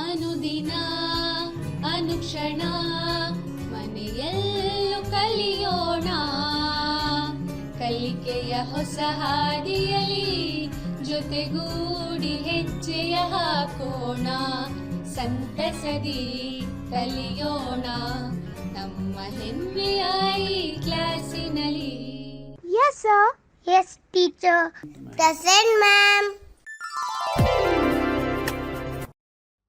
ಅನುದಿನ ಅನುಕ್ಷಣ ಮನೆಯಲ್ಲೂ ಕಲಿಯೋಣ, ಕಲಿಕೆಯ ಹೊಸ ಹಾದಿಯಲಿ ಜೊತೆಗೂಡಿ ಹೆಜ್ಜೆಯ ಹಾಕೋಣ, ಸಂತಸದಿ ಕಲಿಯೋಣ ನಮ್ಮ ಹೆಮ್ಮೆಯ ಈ ಕ್ಲಾಸಿನಲ್ಲಿ. Yes, sir. Yes, teacher. Present, ma'am.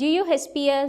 GUHPS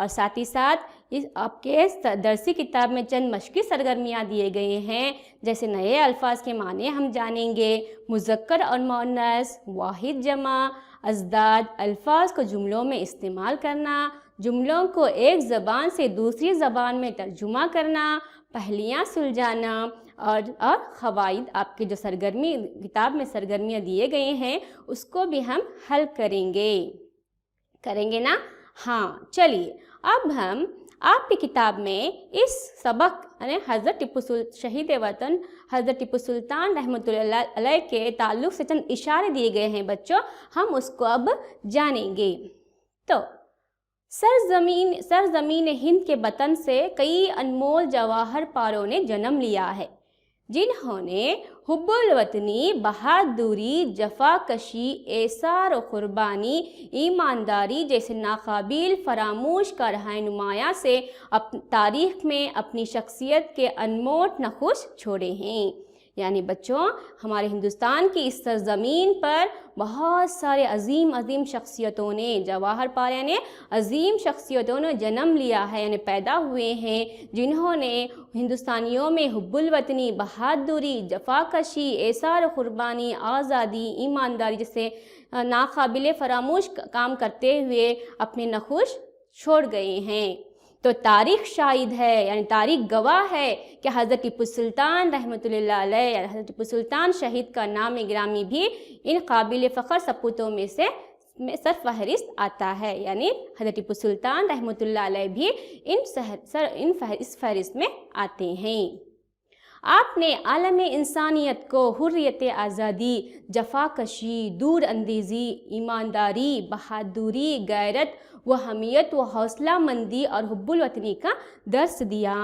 اور ساتھ ہی ساتھ اس آپ کے درسی کتاب میں چند مشقی سرگرمیاں دیے گئے ہیں، جیسے نئے الفاظ کے معنی ہم جانیں گے، مذکر اور مؤنث، واحد جمع، ازداد، الفاظ کو جملوں میں استعمال کرنا، جملوں کو ایک زبان سے دوسری زبان میں ترجمہ کرنا، پہلیاں سلجھانا اور قواعد آپ کے جو کتاب میں سرگرمیاں دیے گئے ہیں اس کو بھی ہم حل کریں گے نا؟ ہاں چلیے اب ہم آپ کی کتاب میں اس سبق یعنی حضرت شہید وطن حضرت ٹیپو سلطان رحمۃ اللہ علیہ کے تعلق سے چند اشارے دیے گئے ہیں بچوں، ہم اس کو اب جانیں گے۔ تو سرزمین ہند کے وطن سے کئی انمول جواہر پاروں نے جنم لیا ہے، جنہوں نے حب الوطنی، بہادری، جفاکشی، ایثار و قربانی، ایمانداری جیسے ناقابل فراموش کارہائے نمایاں سے تاریخ میں اپنی شخصیت کے انمول نقوش چھوڑے ہیں۔ یعنی بچوں ہمارے ہندوستان کی اس سرزمین پر بہت سارے عظیم شخصیتوں نے، جواہر پارے نے عظیم شخصیتوں نے جنم لیا ہے، یعنی پیدا ہوئے ہیں، جنہوں نے ہندوستانیوں میں حب الوطنی، بہادری، جفاکشی، ایثار و قربانی، آزادی، ایمانداری جیسے ناقابل فراموش کام کرتے ہوئے اپنے نقوش چھوڑ گئے ہیں۔ تو تاریخ شاہد ہے، یعنی تاریخ گواہ ہے کہ حضرت ٹیپو سلطان رحمۃ اللہ علیہ، حضرت ٹیپو سلطان شہید کا نام گرامی بھی ان قابل فخر سپوتوں میں سے سرفہرست آتا ہے، یعنی حضرت ٹیپو سلطان رحمۃ اللہ علیہ بھی اس فہرست میں آتے ہیں۔ آپ نے عالم انسانیت کو حریت، آزادی، جفاکشی، دور اندیزی، ایمانداری، بہادری، غیرت و حمیت و حوصلہ مندی اور حب الوطنی کا درس دیا،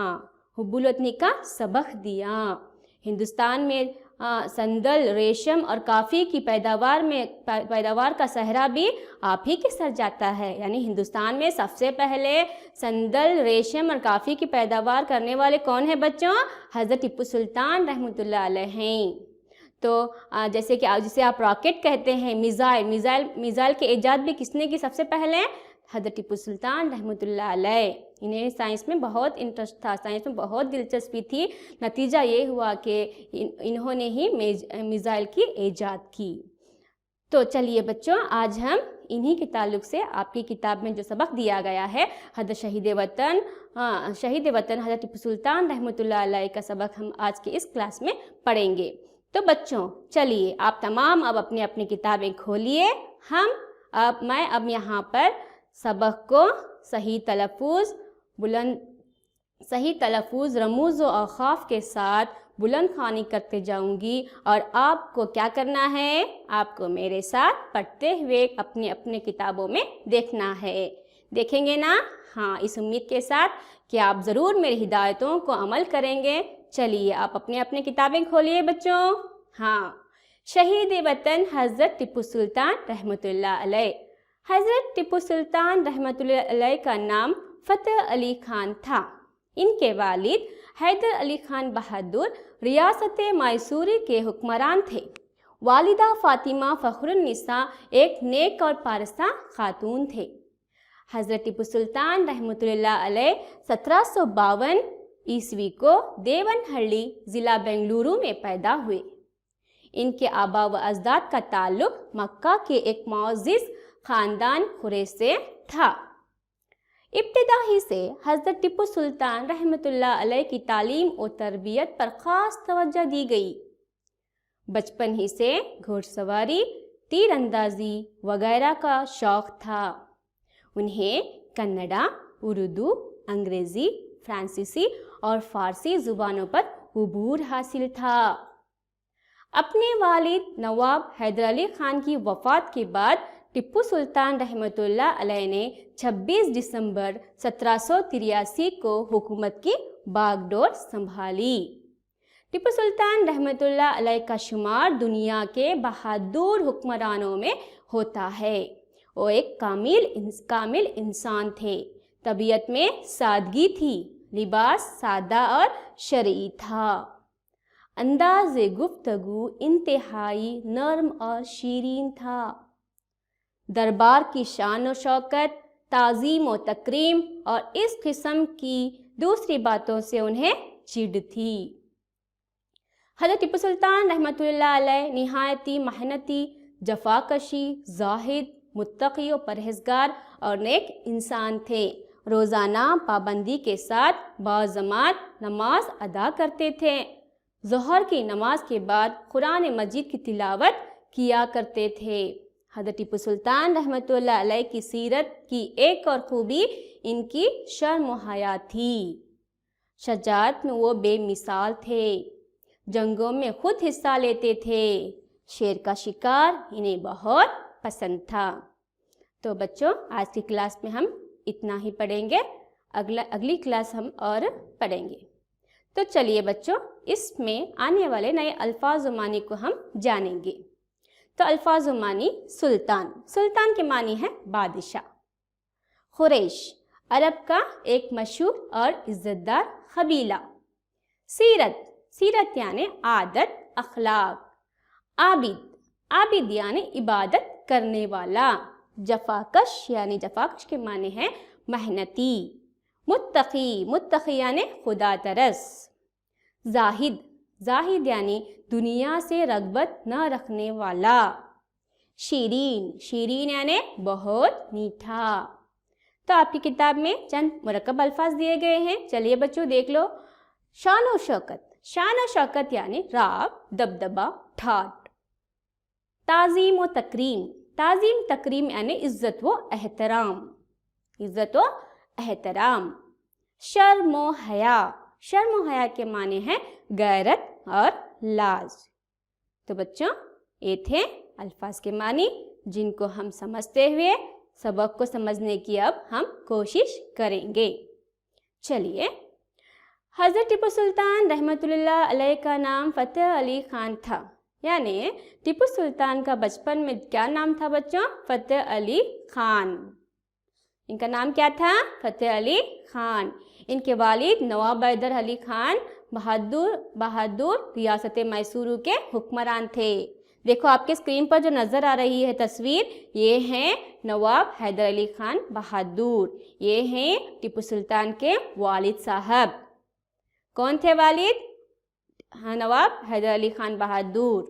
حب الوطنی کا سبق دیا۔ ہندوستان میں سندل، ریشم اور کافی کی پیداوار کا صحرا بھی آپ ہی کے سر جاتا ہے، یعنی ہندوستان میں سب سے پہلے سندل، ریشم اور کافی کی پیداوار کرنے والے کون ہیں بچوں؟ حضرت ٹیپو سلطان رحمۃ اللہ علیہ ہیں۔ تو جسے آپ راکٹ کہتے ہیں، میزائل کے ایجاد بھی کس نے کی سب سے پہلے؟ حضرت ٹیپو سلطان رحمۃ اللہ علیہ۔ انہیں سائنس میں بہت انٹرسٹ تھا، سائنس میں بہت دلچسپی تھی، نتیجہ یہ ہوا کہ انہوں نے ہی میزائل کی ایجاد کی۔ تو چلیے بچوں آج ہم انہی کے تعلق سے آپ کی کتاب میں جو سبق دیا گیا ہے حضرت شہید وطن حضرت ٹیپو سلطان رحمۃ اللہ علیہ کا سبق ہم آج کے اس کلاس میں پڑھیں گے۔ تو بچوں چلیے آپ تمام اب اپنی اپنی کتابیں کھولیے، میں اب یہاں پر سبق کو صحیح تلفظ، رموز و اوقاف کے ساتھ بلند خوانی کرتے جاؤں گی، اور آپ کو کیا کرنا ہے؟ آپ کو میرے ساتھ پڑھتے ہوئے اپنے اپنے کتابوں میں دیکھنا ہے۔ دیکھیں گے نا؟ ہاں، اس امید کے ساتھ کہ آپ ضرور میری ہدایتوں کو عمل کریں گے۔ چلیے آپ اپنے اپنے کتابیں کھولیے بچوں۔ ہاں، شہید وطن حضرت ٹیپو سلطان رحمۃ اللہ علیہ۔ حضرت ٹیپو سلطان رحمۃ اللہ علیہ کا نام فتح علی خان تھا۔ ان کے والد حیدر علی خان بہادر ریاست میسوری کے حکمران تھے۔ والدہ فاطمہ فخر النساء ایک نیک اور پارسا خاتون تھے۔ حضرت ٹیپو سلطان رحمۃ اللہ علیہ 1752 عیسوی کو دیون ہلّی ضلع بنگلورو میں پیدا ہوئے۔ ان کے آبا و اجداد کا تعلق مکہ کے ایک معزز خاندان قریش سے تھا۔ ابتدا ہی سے حضرت ٹیپو سلطان رحمۃ اللہ علیہ کی تعلیم و تربیت پر خاص توجہ دی گئی۔ بچپن ہی سے گھوڑ سواری، تیر اندازی وغیرہ کا شوق تھا۔ انہیں کنڑا، اردو، انگریزی، فرانسیسی اور فارسی زبانوں پر عبور حاصل تھا۔ اپنے والد نواب حیدر علی خان کی وفات کے بعد ٹیپو سلطان رحمۃ اللہ علیہ نے 26 دسمبر 1783 کو حکومت کی باغ ڈور سنبھالی۔ ٹیپو سلطان رحمۃ اللہ علیہ کا شمار دنیا کے بہادر حکمرانوں میں ہوتا ہے۔ وہ ایک کامل انسان تھے۔ طبیعت میں سادگی تھی، لباس سادہ اور شرعی تھا۔ انداز گفتگو انتہائی نرم اور شیرین تھا۔ دربار کی شان و شوکت تعظیم و تکریم اور اس قسم کی دوسری باتوں سے انہیں چڑ تھی۔ حضرت ٹیپو سلطان رحمۃ اللہ علیہ نہایتی محنتی، جفاکشی، زاہد، متقی و پرہیزگار اور نیک انسان تھے۔ روزانہ پابندی کے ساتھ باجماعت نماز ادا کرتے تھے۔ ظہر کی نماز کے بعد قرآن مجید کی تلاوت کیا کرتے تھے۔ حضرت ٹیپو سلطان رحمۃ اللہ علیہ کی سیرت کی ایک اور خوبی ان کی شرم و حیا تھی۔ شجاعت میں وہ بے مثال تھے، جنگوں میں خود حصہ لیتے تھے، شیر کا شکار انہیں بہت پسند تھا۔ تو بچوں آج کی کلاس میں ہم اتنا ہی پڑھیں گے، اگلی کلاس ہم اور پڑھیں گے۔ تو چلیے بچوں اس میں آنے والے نئے الفاظ و معنی کو ہم جانیں گے۔ تو الفاظ و معنی سلطان، سلطان کے معنی ہے بادشاہ۔ قریش عرب کا ایک مشہور اور عزت دار قبیلہ۔ سیرت، سیرت یعنی عادت، اخلاق۔ عابد، عابد یعنی عبادت کرنے والا۔ جفاکش یعنی جفاکش کے معنی ہے محنتی۔ متقی، متقی یعنی خدا ترس۔ زاہد، زاہد یعنی دنیا سے رغبت نہ رکھنے والا۔ شیرین، شیرین یعنی بہت میٹھا۔ تو آپ کی کتاب میں چند مرکب الفاظ دیے گئے ہیں، چلیے بچوں دیکھ لو۔ شان و شوکت، شان و شوکت یعنی راو، دبدبا، ٹھاٹ۔ تعظیم و تکریم، تعظیم تکریم یعنی عزت و احترام، عزت و احترام۔ شرم و حیا، شرم و حیا کے معنی ہیں غیرت اور لاج۔ تو بچوں یہ تھے الفاظ کے معنی جن کو ہم سمجھتے ہوئے سبق کو سمجھنے کی اب ہم کوشش کریں گے۔ چلیے، حضرت ٹیپو سلطان رحمۃ اللہ علیہ کا نام فتح علی خان تھا، یعنی ٹیپو سلطان کا بچپن میں کیا نام تھا بچوں؟ فتح علی خان۔ ان کا نام کیا تھا؟ فتح علی خان۔ ان کے والد نواب حیدر علی خان بہادر ریاست میسور کے حکمران تھے۔ دیکھو آپ کے اسکرین پر جو نظر آ رہی ہے تصویر، یہ ہیں نواب حیدر علی خان بہادر، یہ ہیں ٹیپو سلطان کے والد صاحب۔ کون تھے والد؟ نواب حیدر علی خان بہادر۔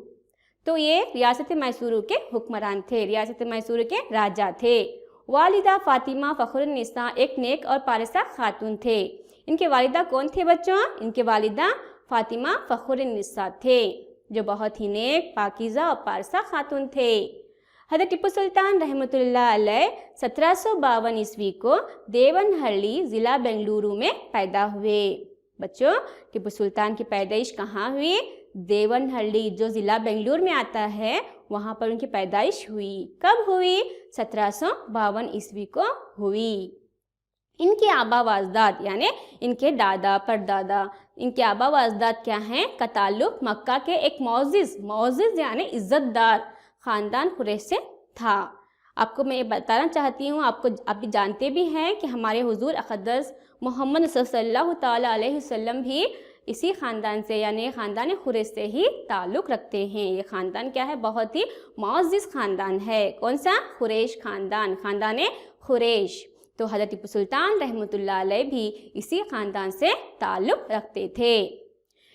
تو یہ ریاست میسور کے حکمران تھے، ریاست میسور کے راجا تھے۔ والدہ فاطمہ فخر النساء ایک نیک اور پارسہ خاتون تھے۔ ان کے والدہ کون تھے بچوں؟ ان کے والدہ فاطمہ فخر النساء تھے، جو بہت ہی نیک، پاکیزہ اور پارسہ خاتون تھے۔ حضرت ٹیپو سلطان رحمۃ اللہ علیہ 1752 عیسوی کو دیونہلّی ضلع بنگلورو میں پیدا ہوئے۔ بچوں ٹیپو سلطان کی پیدائش کہاں ہوئی؟ دیونہلّی جو ضلع بنگلور میں آتا ہے، وہاں پر ان کی پیدائش ہوئی۔ کب ہوئی؟ 1752 عیسوی کو ہوئی۔ ان کے آبا و اجداد یعنی ان کے دادا پردادا، ان کے آبا و اجداد کیا ہیں؟ کا تعلق مکہ کے ایک معزز یعنی عزت دار خاندان قریش سے تھا۔ آپ کو میں یہ بتانا چاہتی ہوں، آپ بھی جانتے بھی ہیں کہ ہمارے حضور اقدس محمد صلی اللہ تعالیٰ علیہ وسلم بھی اسی خاندان سے یعنی خاندان قریش سے ہی تعلق رکھتے ہیں۔ یہ خاندان کیا ہے؟ بہت ہی معزز خاندان ہے۔ کون سا؟ قریش خاندان، خاندان قریش۔ تو حضرت ٹیپو سلطان رحمۃ اللہ علیہ بھی اسی خاندان سے تعلق رکھتے تھے۔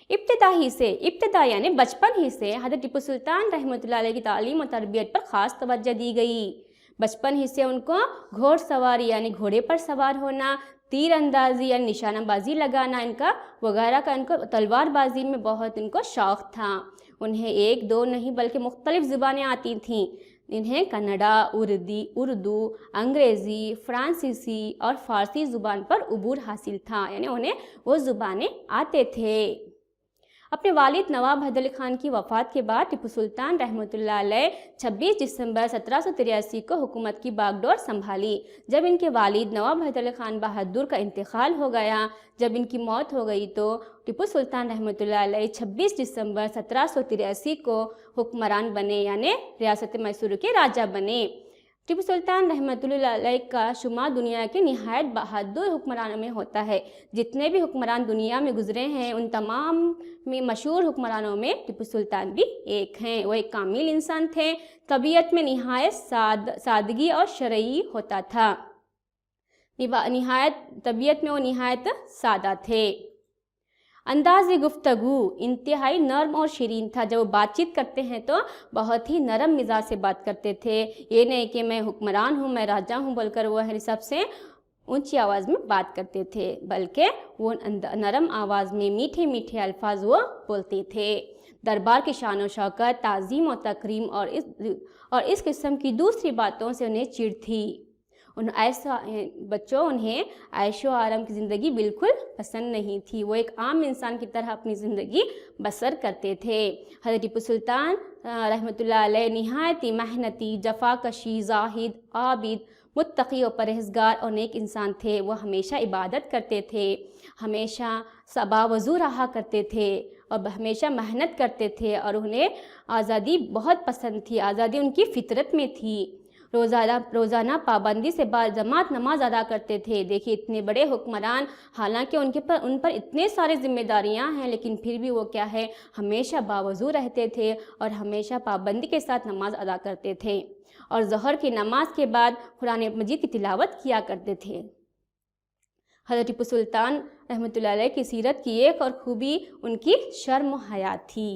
ابتدا یعنی بچپن ہی سے حضرت ٹیپو سلطان رحمۃ اللہ علیہ کی تعلیم و تربیت پر خاص توجہ دی گئی۔ بچپن ہی سے ان کو گھوڑ سواری یعنی گھوڑے پر سوار ہونا، تیر اندازی یعنی نشانہ بازی لگانا وغیرہ کا ان کو تلوار بازی میں بہت ان کو شوق تھا۔ انہیں ایک دو نہیں بلکہ مختلف زبانیں آتی تھیں۔ انہیں کنڑا، اردو، انگریزی، فرانسیسی اور فارسی زبان پر عبور حاصل تھا، یعنی انہیں وہ زبانیں آتے تھے۔ اپنے والد نواب حیدر علی خان کی وفات کے بعد ٹیپو سلطان رحمۃ اللہ علیہ 26 دسمبر 1783 کو حکومت کی باغ ڈور سنبھالی۔ جب ان کے والد نواب حیدر علی خان بہادر کا انتقال ہو گیا، جب ان کی موت ہو گئی تو ٹیپو سلطان رحمۃ اللہ علیہ 26 دسمبر 1783 کو حکمران بنے، یعنی ریاست میسور کے راجا بنے۔ ٹیپو سلطان رحمۃ اللہ علیہ کا شمار دنیا کے نہایت بہادر حکمرانوں میں ہوتا ہے۔ جتنے بھی حکمران دنیا میں گزرے ہیں ان تمام میں مشہور حکمرانوں میں ٹیپو سلطان بھی ایک ہیں۔ وہ ایک کامل انسان تھے، طبیعت میں نہایت سادگی اور شرعی ہوتا تھا۔ نہایت طبیعت میں وہ نہایت سادہ تھے۔ انداز گفتگو انتہائی نرم اور شیرین تھا، جب وہ بات چیت کرتے ہیں تو بہت ہی نرم مزاج سے بات کرتے تھے، یہ نہیں کہ میں حکمران ہوں، میں راجا ہوں بول کر وہ سب سے اونچی آواز میں بات کرتے تھے، بلکہ وہ نرم آواز میں میٹھے میٹھے الفاظ وہ بولتے تھے۔ دربار کی شان و شوکت، تعظیم و تکریم اور اس قسم کی دوسری باتوں سے انہیں چڑ تھی۔ انہیں عیش و آرام کی زندگی بالکل پسند نہیں تھی، وہ ایک عام انسان کی طرح اپنی زندگی بسر کرتے تھے۔ حضرت ٹیپو سلطان رحمۃ اللہ علیہ نہایت ہی محنتی، جفاکشی، زاہد، عابد، متقی و پرہیزگار اور نیک انسان تھے۔ وہ ہمیشہ عبادت کرتے تھے، ہمیشہ باوضو رہا کرتے تھے اور ہمیشہ محنت کرتے تھے، اور انہیں آزادی بہت پسند تھی، آزادی ان کی فطرت میں تھی۔ روزانہ پابندی سے باجماعت نماز ادا کرتے تھے۔ دیکھیے اتنے بڑے حکمران، حالانکہ ان پر اتنے سارے ذمہ داریاں ہیں، لیکن پھر بھی وہ کیا ہے، ہمیشہ باوضو رہتے تھے اور ہمیشہ پابندی کے ساتھ نماز ادا کرتے تھے، اور ظہر کی نماز کے بعد قرآن مجید کی تلاوت کیا کرتے تھے۔ حضرت ٹیپو سلطان رحمۃ اللہ علیہ کی سیرت کی ایک اور خوبی ان کی شرم و حیا تھی۔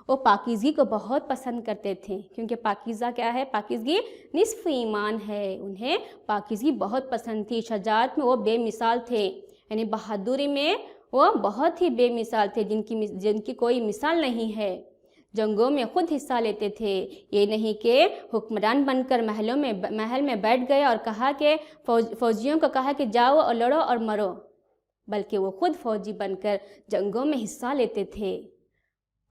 وہ پاکیزگی کو بہت پسند کرتے تھے، کیونکہ پاکیزہ کیا ہے، پاکیزگی نصف ایمان ہے۔ انہیں پاکیزگی بہت پسند تھی۔ شجاعت میں وہ بے مثال تھے، یعنی بہادری میں وہ بہت ہی بے مثال تھے، جن کی کوئی مثال نہیں ہے۔ جنگوں میں خود حصہ لیتے تھے، یہ نہیں کہ حکمران بن کر محل میں بیٹھ گئے اور کہا کہ فوجیوں کو کہا کہ جاؤ اور لڑو اور مرو، بلکہ وہ خود فوجی بن کر جنگوں میں حصہ لیتے تھے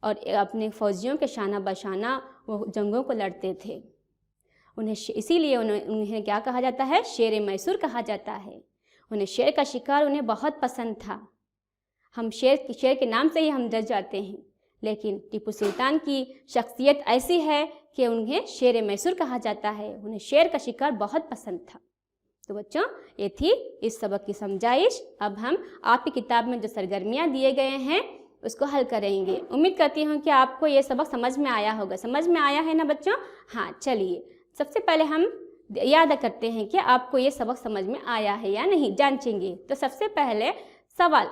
اور اپنے فوجیوں کے شانہ بشانہ وہ جنگوں کو لڑتے تھے۔ اسی لیے انہیں کیا کہا جاتا ہے، شیر میسور کہا جاتا ہے۔ انہیں شیر کا شکار انہیں بہت پسند تھا۔ ہم شیر کے نام سے ہی ہم ڈر جاتے ہیں، لیکن ٹیپو سلطان کی شخصیت ایسی ہے کہ انہیں شیر میسور کہا جاتا ہے۔ انہیں شیر کا شکار بہت پسند تھا۔ تو بچوں، یہ تھی اس سبق کی سمجھائش۔ اب ہم آپ کی کتاب میں جو سرگرمیاں دیے گئے ہیں اس کو حل کریں گے۔ امید کرتی ہوں کہ آپ کو یہ سبق سمجھ میں آیا ہوگا۔ سمجھ میں آیا ہے نا بچوں؟ ہاں، چلیے سب سے پہلے ہم یاد کرتے ہیں کہ آپ کو یہ سبق سمجھ میں آیا ہے یا نہیں، جانچیں گے۔ تو سب سے پہلے سوال،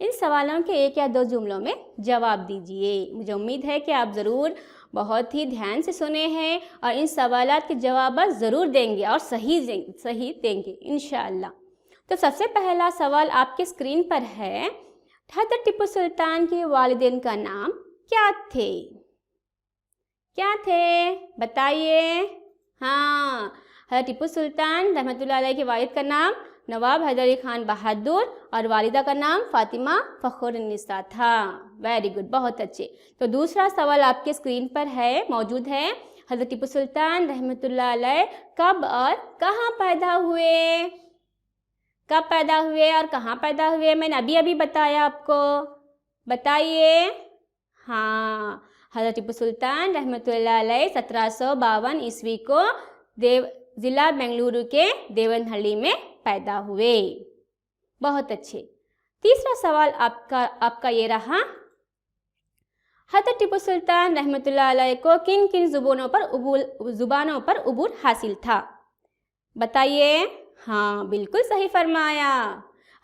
ان سوالوں کے ایک یا دو جملوں میں جواب دیجئے۔ مجھے امید ہے کہ آپ ضرور بہت ہی دھیان سے سنے ہیں اور ان سوالات کے جوابات ضرور دیں گے اور صحیح دیں گے انشاءاللہ۔ تو سب سے پہلا سوال آپ کے اسکرین پر ہے، حضرت ٹیپو سلطان کے والدین کا نام کیا تھے؟ کیا تھے؟ بتائیے۔ ہاں، حضرت ٹیپو سلطان رحمۃ اللہ علیہ کے والد کا نام نواب حیدر علی خان بہادر اور والدہ کا نام فاطمہ فخر النساء تھا۔ ویری گڈ، بہت اچھے۔ تو دوسرا سوال آپ کے اسکرین پر موجود ہے، حضرت ٹیپو سلطان رحمۃ اللہ علیہ کب اور کہاں پیدا ہوئے؟ کب پیدا ہوئے اور کہاں پیدا ہوئے؟ میں نے ابھی بتایا آپ کو، بتائیے۔ ہاں، حضرت ٹیپو سلطان رحمۃ اللہ علیہ 1752 عیسوی کو ضلع بنگلورو کے دیونہلّی میں پیدا ہوئے۔ بہت اچھے۔ تیسرا سوال آپ کا یہ رہا، حضرت ٹیپو سلطان رحمۃ اللہ علیہ کو کن کن زبانوں پر عبور حاصل تھا؟ بتائیے۔ ہاں، بالکل صحیح فرمایا۔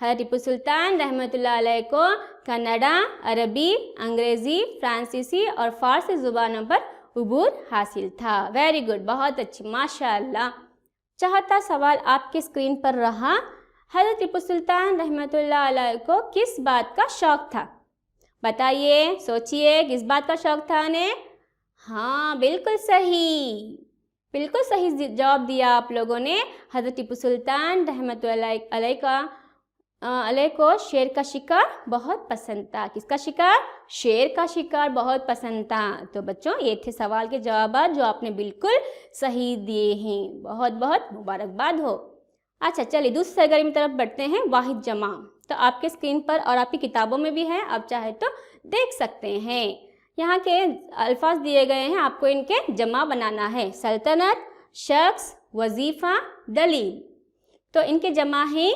حضرت ٹیپو سلطان رحمۃ اللہ علیہ کو کنڑا، عربی، انگریزی، فرانسیسی اور فارسی زبانوں پر عبور حاصل تھا۔ ویری گڈ، بہت اچھی، ماشاء اللہ۔ چوتھا سوال آپ کے اسکرین پر رہا، حضرت ٹیپو سلطان رحمۃ اللہ علیہ کو کس بات کا شوق تھا؟ بتائیے، سوچئے، کس بات کا شوق تھا انہیں؟ ہاں، بالکل صحیح جواب دیا آپ لوگوں نے۔ حضرت ٹیپو سلطان رحمۃ اللہ علیہ کو شیر کا شکار بہت پسند تھا۔ کس کا شکار؟ شیر کا شکار بہت پسند تھا۔ تو بچوں، یہ تھے سوال کے جوابات جو آپ نے بالکل صحیح دیے ہیں، بہت بہت مبارکباد ہو۔ اچھا، چلیے دوسری سرگرمی طرف بڑھتے ہیں، واحد جمع۔ تو آپ کے اسکرین پر اور آپ کی کتابوں میں بھی ہے، آپ چاہے تو دیکھ سکتے ہیں۔ یہاں کے الفاظ دیے گئے ہیں، آپ کو ان کے جمع بنانا ہے، سلطنت، شخص، وظیفہ، دلیل۔ تو ان کے جمع ہیں،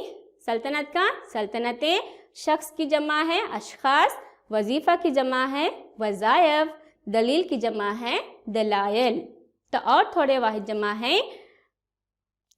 سلطنت کا سلطنتیں، شخص کی جمع ہے اشخاص، وظیفہ کی جمع ہے وظائف، دلیل کی جمع ہے دلائل۔ تو اور تھوڑے واحد جمع ہیں،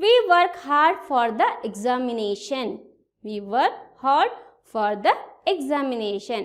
We work hard for the examination. We work hard for the examination.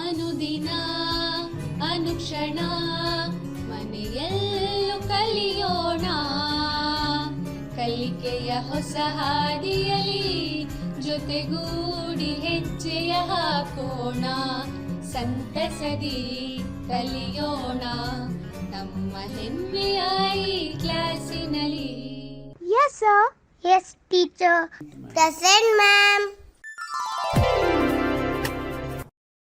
ಅನುದಿನ ಅನುಕ್ಷಣ ಮನೆಯಲ್ಲೂ ಕಲಿಯೋಣ, ಕಲಿಕೆಯ ಹೊಸ ಹಾದಿಯಲಿ ಜೊತೆಗೂಡಿ ಹೆಜ್ಜೆಯ ಹಾಕೋಣ, ಸಂತಸದಿ ಕಲಿಯೋಣ ನಮ್ಮ ಹೆಮ್ಮೆಯ ಈ ಕ್ಲಾಸಿನಲ್ಲಿ. Yes, sir. Yes, teacher. Present, ma'am.